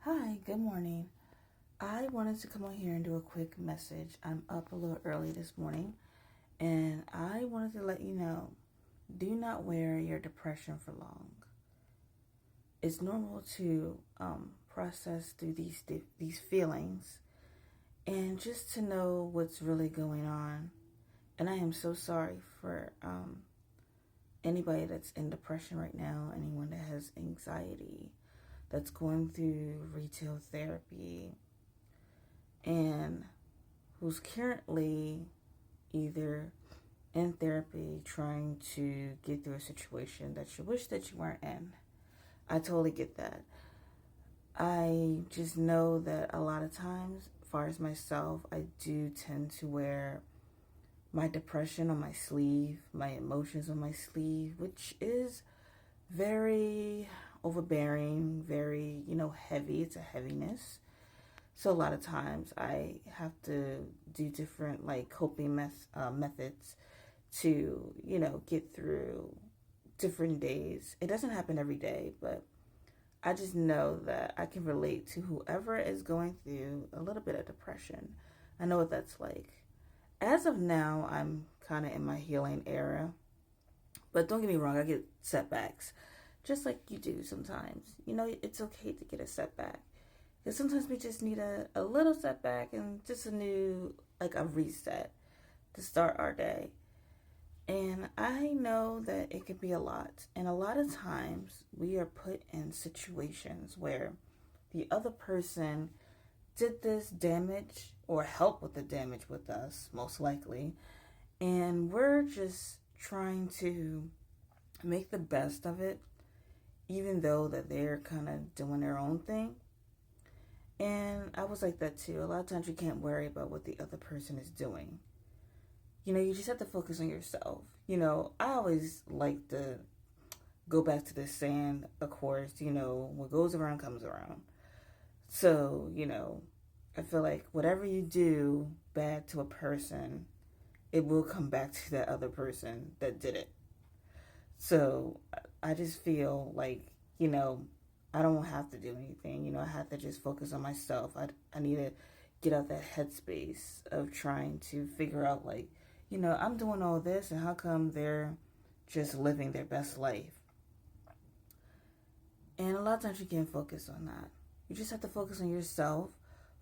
Hi, good morning. I wanted to come on here and do a quick message. I'm up a little early this morning and I wanted to let you know, do not wear your depression for long. It's normal to process through these feelings and just to know what's really going on. And I am so sorry for anybody that's in depression right now, anyone that has anxiety, that's going through retail therapy, and who's currently either in therapy trying to get through a situation that you wish that you weren't in. I totally get that. I just know that a lot of times, as far as myself, I do tend to wear my depression on my sleeve, my emotions on my sleeve, which is very overbearing, very, heavy. It's a heaviness. So a lot of times I have to do different like coping methods to, get through different days. It doesn't happen every day, but I just know that I can relate to whoever is going through a little bit of depression. I know what that's like. As of now, I'm kind of in my healing era, but don't get me wrong, I get setbacks just like you do sometimes. It's okay to get a setback. Because sometimes we just need a little setback and just like a reset to start our day. And I know that it can be a lot. And a lot of times we are put in situations where the other person did this damage or helped with the damage with us, most likely. And we're just trying to make the best of it, even though that they're kind of doing their own thing. And I was like that too. A lot of times you can't worry about what the other person is doing. You just have to focus on yourself. I always like to go back to the saying, of course, what goes around comes around. So, I feel like whatever you do bad to a person, it will come back to that other person that did it. So I just feel like, I don't have to do anything. I have to just focus on myself. I need to get out that headspace of trying to figure out, like, I'm doing all this and how come they're just living their best life? And a lot of times you can't focus on that. You just have to focus on yourself,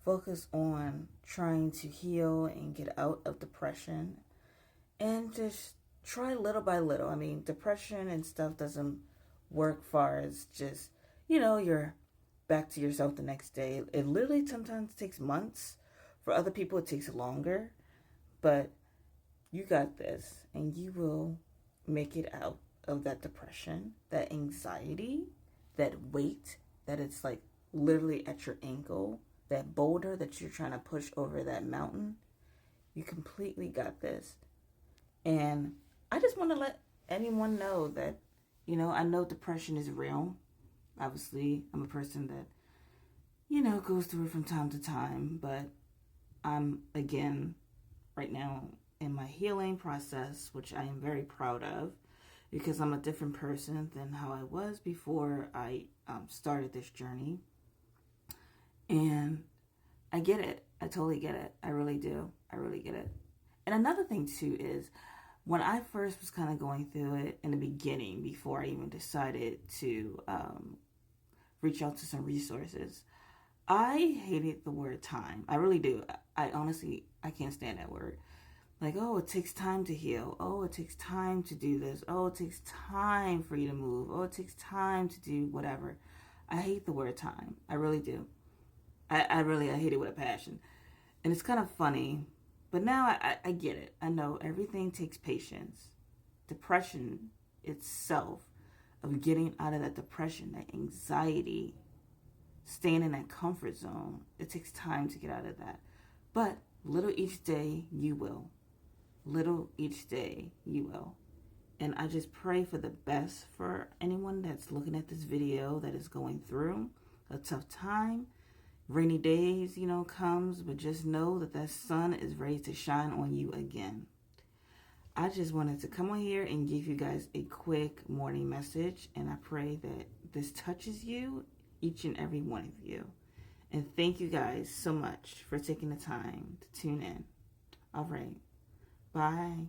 focus on trying to heal and get out of depression, and just try little by little. I mean, depression and stuff doesn't work far as just, you're back to yourself the next day. It literally sometimes takes months. For other people, it takes longer. But you got this, and you will make it out of that depression, that anxiety, that weight that it's like literally at your ankle, that boulder that you're trying to push over that mountain. You completely got this. And I just want to let anyone know that, I know depression is real. Obviously, I'm a person that, goes through it from time to time, but I'm, again, right now in my healing process, which I am very proud of because I'm a different person than how I was before I started this journey. And I get it. I totally get it. I really do. I really get it. And another thing, too, is when I first was kind of going through it in the beginning, before I even decided to reach out to some resources, I hated the word time. I really do. I honestly, I can't stand that word. Like, oh, it takes time to heal. Oh, it takes time to do this. Oh, it takes time for you to move. Oh, it takes time to do whatever. I hate the word time. I really do. I hate it with a passion. And it's kind of funny, but now I get it. I know everything takes patience. Depression itself, of getting out of that depression, that anxiety, staying in that comfort zone, it takes time to get out of that. But little each day, you will. Little each day, you will. And I just pray for the best for anyone that's looking at this video that is going through a tough time. Rainy days, comes, but just know that that sun is ready to shine on you again. I just wanted to come on here and give you guys a quick morning message, and I pray that this touches you, each and every one of you. And thank you guys so much for taking the time to tune in. All right. Bye.